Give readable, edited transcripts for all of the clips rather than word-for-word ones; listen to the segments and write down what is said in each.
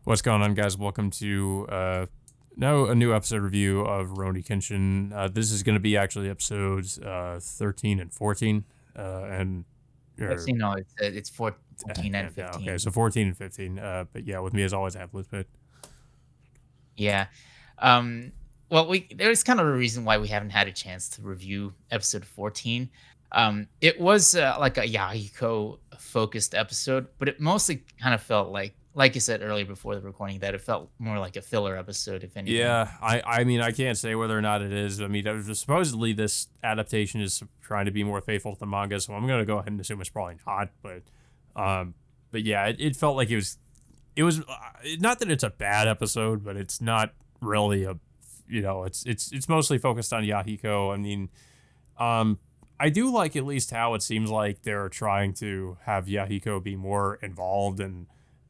What's going on, guys? Welcome to now a new episode review of Rurouni Kenshin. This is going to be actually episodes 13 and 14, and or Actually, no, it's 14 and yeah, okay, so 15. 14 and 15. But yeah, with me as always, I have Lisbeth. Yeah. Um, well, there's kind of a reason why we haven't had a chance to review episode 14. It was like a Yahiko focused episode, but it mostly kind of felt like you said earlier before the recording, that it felt more like a filler episode, if anything. Yeah, I mean I can't say whether or not it is. I mean, supposedly this adaptation is trying to be more faithful to the manga, so I'm gonna go ahead and assume it's probably not. Um, but yeah, it felt like it was not that it's a bad episode, but it's not really a it's mostly focused on Yahiko. I mean, um, I do like at least how it seems like they're trying to have Yahiko be more involved and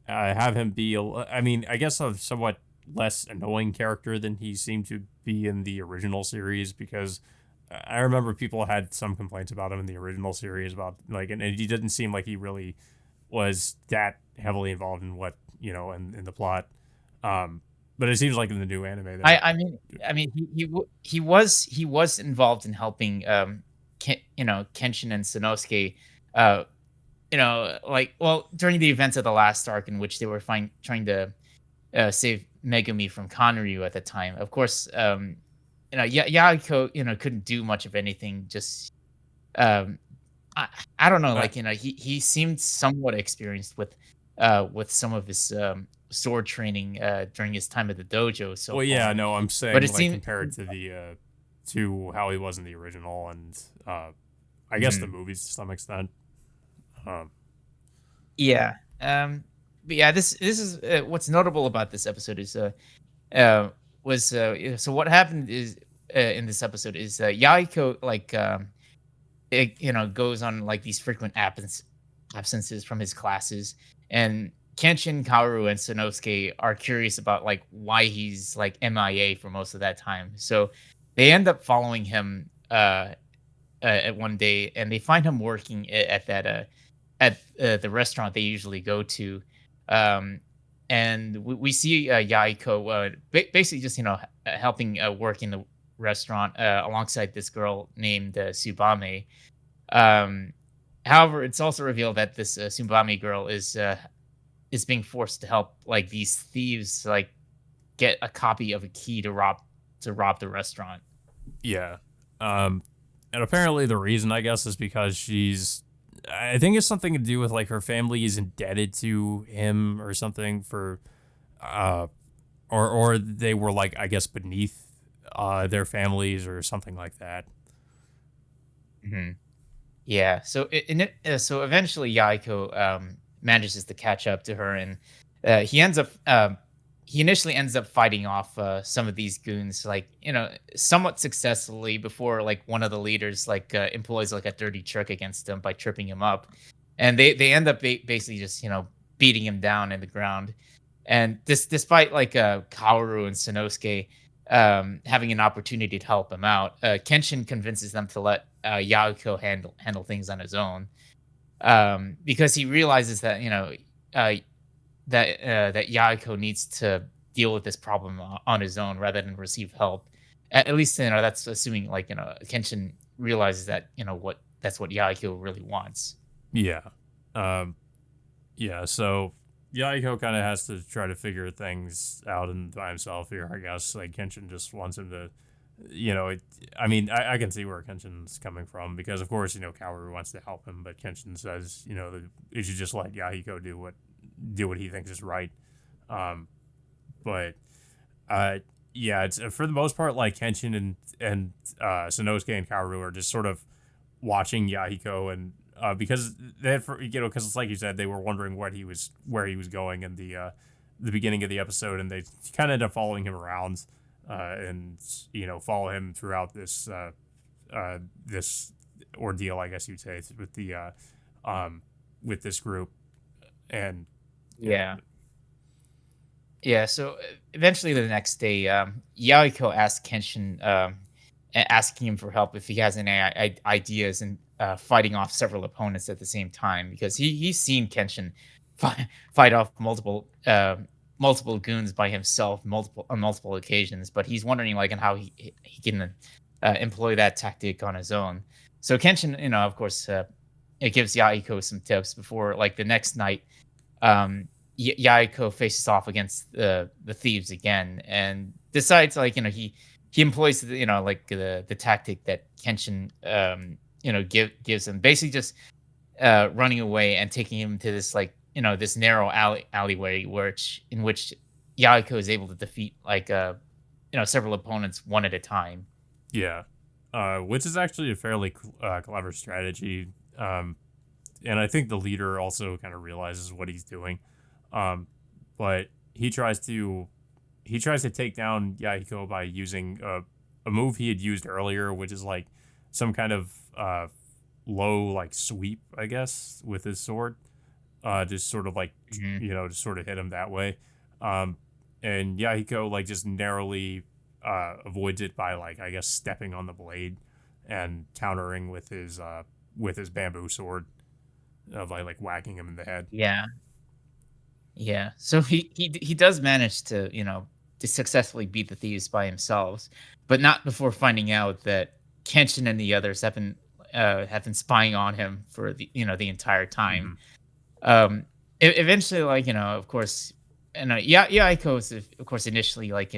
have him be. I mean, I guess a somewhat less annoying character than he seemed to be in the original series because I remember people had some complaints about him in the original series about like, and he didn't seem like he really was that heavily involved in what in the plot. But it seems like in the new anime they're I not. I mean I mean he was involved in helping Kenshin and Sanosuke uh like, well, during the events of the last arc in which they were trying to save Megumi from Conryu at the time. Of course, Yahiko, couldn't do much of anything. Just um, I, I don't know, Uh, like, he seemed somewhat experienced with some of his sword training during his time at the dojo so well, yeah, far. no, I'm But saying it like seemed, compared to the to how he was in the original and I guess the Mhm. movies to some extent. Um, Yeah. But yeah, this is what's notable about this episode is uh was so what happened is in this episode is Yaiko, like, it, goes on like these frequent absences from his classes, and Kenshin, Kaoru, and Sanosuke are curious about like why he's like MIA for most of that time. So they end up following him at one day, and they find him working at that the restaurant they usually go to. Um, and we see Yaiko basically just helping work in the restaurant alongside this girl named Subame. Um, However, it's also revealed that this Subame girl is being forced to help like these thieves like get a copy of a key to rob the restaurant. yeah. Um, and apparently the reason I guess is because I think it's something to do with like her family is indebted to him or something for uh or they were like I guess beneath their families or something like that. Mhm. Yeah. So eventually Yaiko manages to catch up to her, and he initially ends up fighting off some of these goons, like, somewhat successfully, before like one of the leaders like employs like a dirty trick against him by tripping him up, and they end up basically just beating him down in the ground. And despite like Kaoru and Sanosuke having an opportunity to help him out, Kenshin convinces them to let Yagiko handle things on his own, because he realizes that uh, that Yagiko needs to deal with this problem on his own rather than receive help. At least that's assuming like Kenshin realizes that what Yagiko really wants. Yeah. Um, yeah, so Yaiko kind of has to try to figure things out and by himself here, I guess. Like Kenshin just wants him to, I mean, I can see where Kenshin's coming from because, of course, Kaoru wants to help him, but Kenshin says, that he should just let Yahiko do what he thinks is right. Um, but uh, yeah, it's for the most part like Kenshin and Sanosuke and Kaoru are just sort of watching Yahiko and because they had, because it's like you said, they were wondering where he was going in the beginning of the episode, and they kind of end up following him around and follow him throughout this ordeal, I guess you'd say, um, with this group, and yeah, Yeah. Yeah, so eventually the next day, Yahiko asks Kenshin, asking him for help if he has any ideas in fighting off several opponents at the same time, because he's seen Kenshin fight off multiple goons by himself, multiple occasions. But he's wondering like on how he can employ that tactic on his own. So Kenshin, of course, it gives Yaiko some tips before like the next night. Yaiko faces off against the thieves again and decides like he employs like the tactic that Kenshin gives him, basically just running away and taking him to this like this narrow alleyway in which Yaiko is able to defeat like several opponents one at a time. Yeah, which is actually a fairly clever strategy. And I think the leader also kind of realizes what he's doing. But he tries to take down Yahiko by using a move he had used earlier, which is like some kind of low like sweep, I guess, with his sword. Just sort of like just sort of hit him that way. And Yahiko like just narrowly avoids it by like I guess stepping on the blade and countering with his bamboo sword by like whacking him in the head. Yeah. Yeah. So he does manage to, to successfully beat the thieves by himself, but not before finding out that Kenshin and the others have been spying on him for the entire time. Eventually, like, of course, Aiko is of course initially like,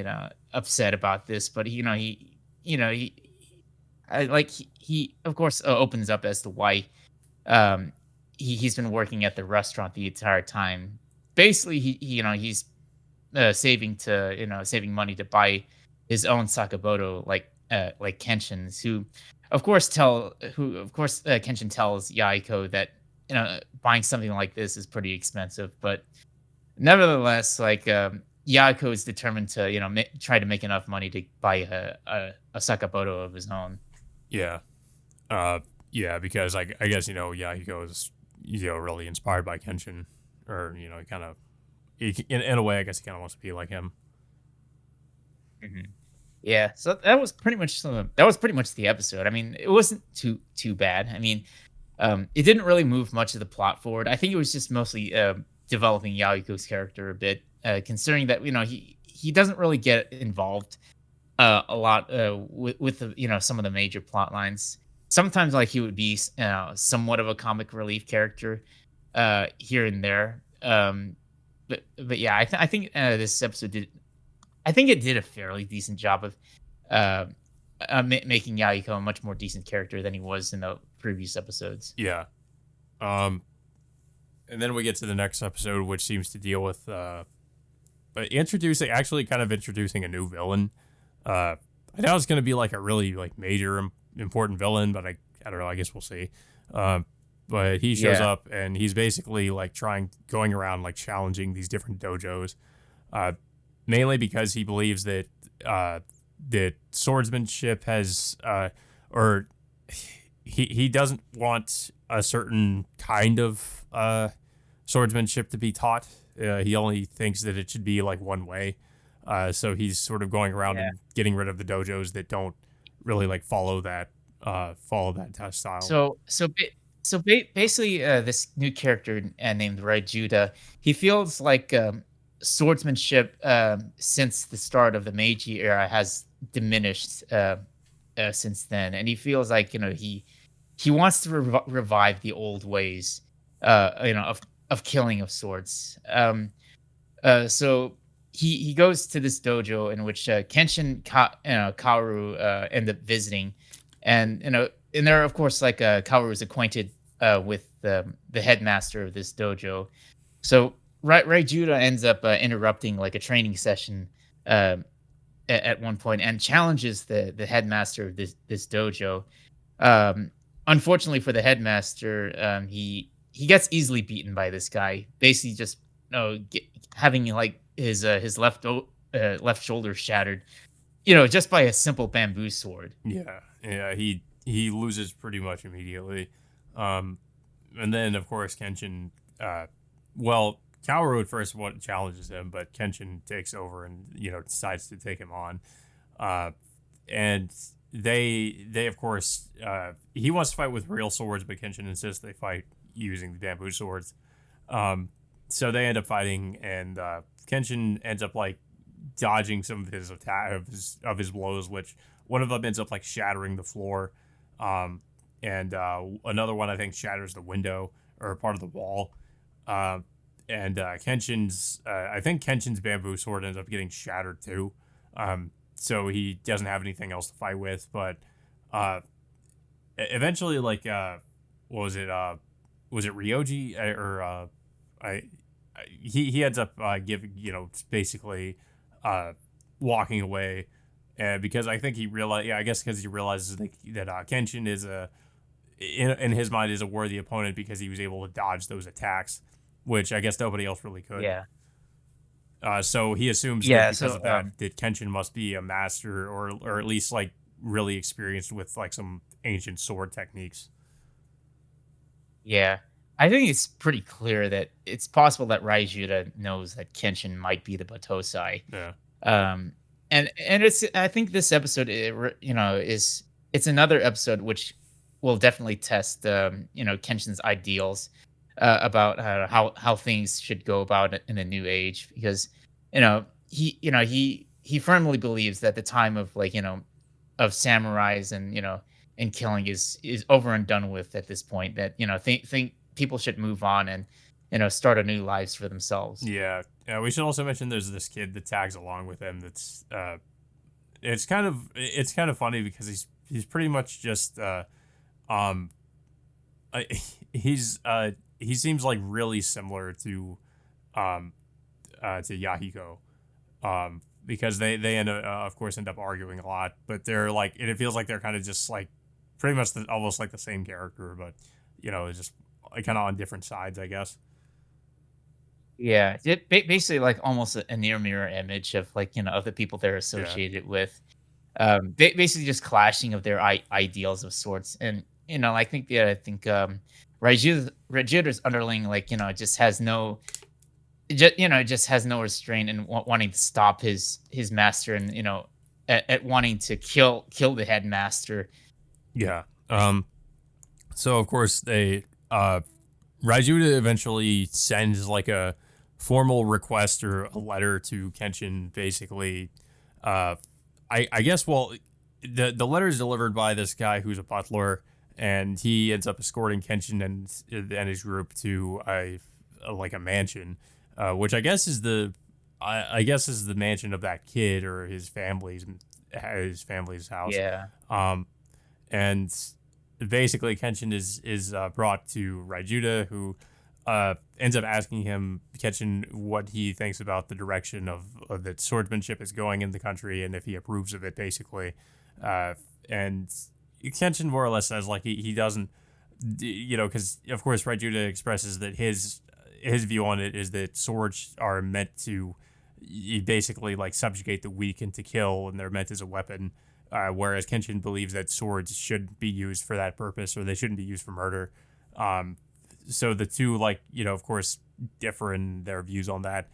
upset about this, but he of course opens up as to why he's been working at the restaurant the entire time. Basically, he's saving money to buy his own sakaboto, like Kenshin's, who of course Kenshin tells Yaiko that buying something like this is pretty expensive, but nevertheless, like Yaiko is determined to try to make enough money to buy a sakaboto of his own. Yeah. Yeah, because I guess Yahiko is really inspired by Kenshin, or kind of in a way I guess he kind of wants to be like him. Mhm. Yeah, so that was pretty much the episode. I mean, it wasn't too bad. I mean, it didn't really move much of the plot forward. I think it was just mostly developing Yahiko's character a bit, considering that he doesn't really get involved a lot with the, some of the major plot lines. Sometimes like he would be somewhat of a comic relief character here and there. But yeah, I think this episode did. I think it did a fairly decent job of uh, making Yahiko a much more decent character than he was in the previous episodes. Yeah. And then we get to the next episode, which seems to deal with introducing a new villain. I know it's going to be like a really like major important villain, but I don't know. I guess we'll see. But he shows up and he's basically like going around like challenging these different dojos, mainly because he believes that that swordsmanship has or he doesn't want a certain kind of swordsmanship to be taught. He only thinks that it should be like one way. So he's sort of going around and getting rid of the dojos that don't really like follow that test style. Basically, this new character named Red Judah, he feels like swordsmanship since the start of the Meiji era has diminished since then, and he feels like he wants to revive the old ways, of killing of swords. So he goes to this dojo in which Kenshin Kaoru end up visiting, and and there, of course, like Kaoru is acquainted with the headmaster of this dojo. So Ray Judah ends up interrupting like a training session at one point and challenges the headmaster of this dojo. Unfortunately for the headmaster, he gets easily beaten by this guy. Basically, just having like his left shoulder shattered, just by a simple bamboo sword. Yeah, he loses pretty much immediately. And then of course Kenshin, Kaoru at first challenges him, but Kenshin takes over and decides to take him on. And they of course he wants to fight with real swords, but Kenshin insists they fight using the bamboo swords. so they end up fighting, and Kenshin ends up like dodging some of his attack of his blows, which one of them ends up like shattering the floor, and another one I think shatters the window or part of the wall. Uh, and Kenshin's I think Kenshin's bamboo sword ends up getting shattered too. So he doesn't have anything else to fight with, but uh, eventually, like, what was it Ryoji or I, he ends up giving, basically walking away, because I think he realized, yeah, I guess because he realizes that Kenshin is in his mind is a worthy opponent because he was able to dodge those attacks, which I guess nobody else really could. Yeah. So he assumes that Yeah. because So of that Kenshin must be a master, or at least like really experienced with like some ancient sword techniques. yeah, I think it's pretty clear that it's possible that Raijuda knows that Kenshin might be the Batosai. Yeah. Um, and it's I think this episode, is it's another episode which will definitely test Kenshin's ideals about how things should go about it in a new age, because he firmly believes that the time of of samurais and killing is over and done with at this point, that think people should move on and start a new lives for themselves. Yeah. We should also mention there's this kid that tags along with him. That's it's kind of funny because he's pretty much just um I, he seems like really similar um to Yahiko, because they end up, of course, end up arguing a lot, but they're like, it feels like they're kind of just like pretty much almost like the same character, but it's just like kind of on different sides, I guess. Yeah, basically like almost a near mirror image of of the people they're Yeah. associated with. Basically just clashing of their ideals of sorts. And I think Rajuda's underling, just has no just has no restraint and wanting to stop his master, and at wanting to kill the headmaster. Yeah. So of course they Raijuda eventually sends like a formal request or a letter to Kenshin, basically. Uh, I guess, well, the letter is delivered by this guy who's a butler, and he ends up escorting Kenshin and his group to a mansion, which I guess is the mansion of that kid or his family's house. Yeah. Um, and basically Kenshin is brought to Raijuda, who ends up asking him, Kenshin, what he thinks about the direction of that swordsmanship is going in the country, and if he approves of it, basically. And Kenshin more or less says like he doesn't, because of course Raijuda expresses that his view on it is that swords are meant to basically like subjugate the weak and to kill, and they're meant as a weapon. Whereas Kenshin believes that swords should be used for that purpose, or they shouldn't be used for murder. So the two, like, of course, differ in their views on that.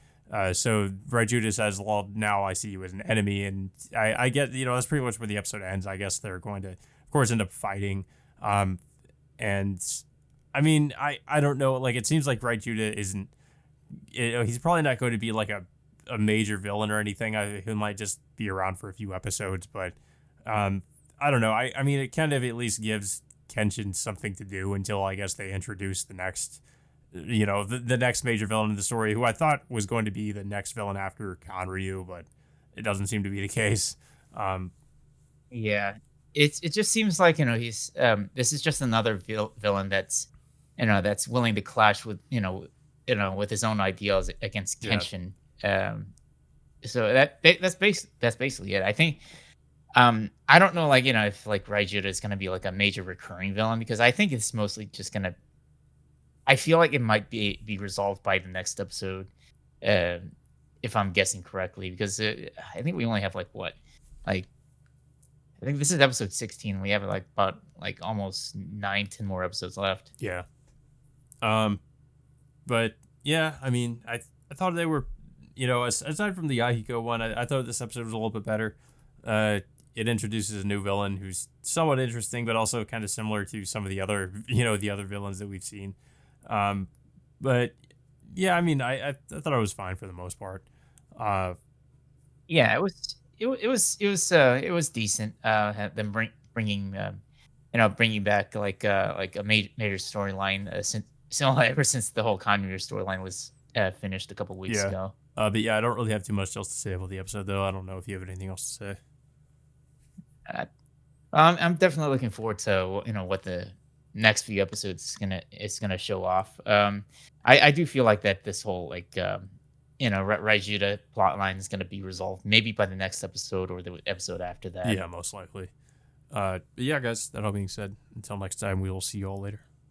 So Raijuda says, well, now I see you as an enemy. And I get, that's pretty much where the episode ends. I guess they're going to, of course, end up fighting. And I mean, I don't know. Like, it seems like Raijuda isn't, he's probably not going to be like a major villain or anything. He might just be around for a few episodes, but I don't know. I mean, it kind of at least gives Kenshin something to do until I guess they introduce the next, the next major villain in the story, who I thought was going to be the next villain after Kanryu, but it doesn't seem to be the case. Yeah. It just seems like, he's this is just another villain that's that's willing to clash with, with his own ideals against Yeah, Kenshin. So that's basically it. I think I don't know, if like Raijuda is gonna be like a major recurring villain, because I think it's mostly just gonna I feel like it might be resolved by the next episode, um, if I'm guessing correctly, because I think we only have like I think this is episode 16. We have like about like almost 9, 10 more episodes left. yeah. Um, but yeah, I mean, I thought they were, aside from the Yahiko one, I thought this episode was a little bit better. It introduces a new villain who's somewhat interesting, but also kind of similar to some of the other, the other villains that we've seen. Um, but yeah, I mean, I thought it was fine for the most part. Uh, Yeah, it was decent. Them bringing bringing back like a major storyline since ever since the whole Conmuter storyline was finished a couple weeks yeah. ago. But yeah, I don't really have too much else to say about the episode, though. I don't know if you have anything else to say. Uh, I'm definitely looking forward to what the next few episodes is gonna show off. I do feel like that this whole Raijita plot line is gonna be resolved maybe by the next episode or the episode after that. Yeah, most likely. But yeah, guys, that all being said, until next time, we will see you all later.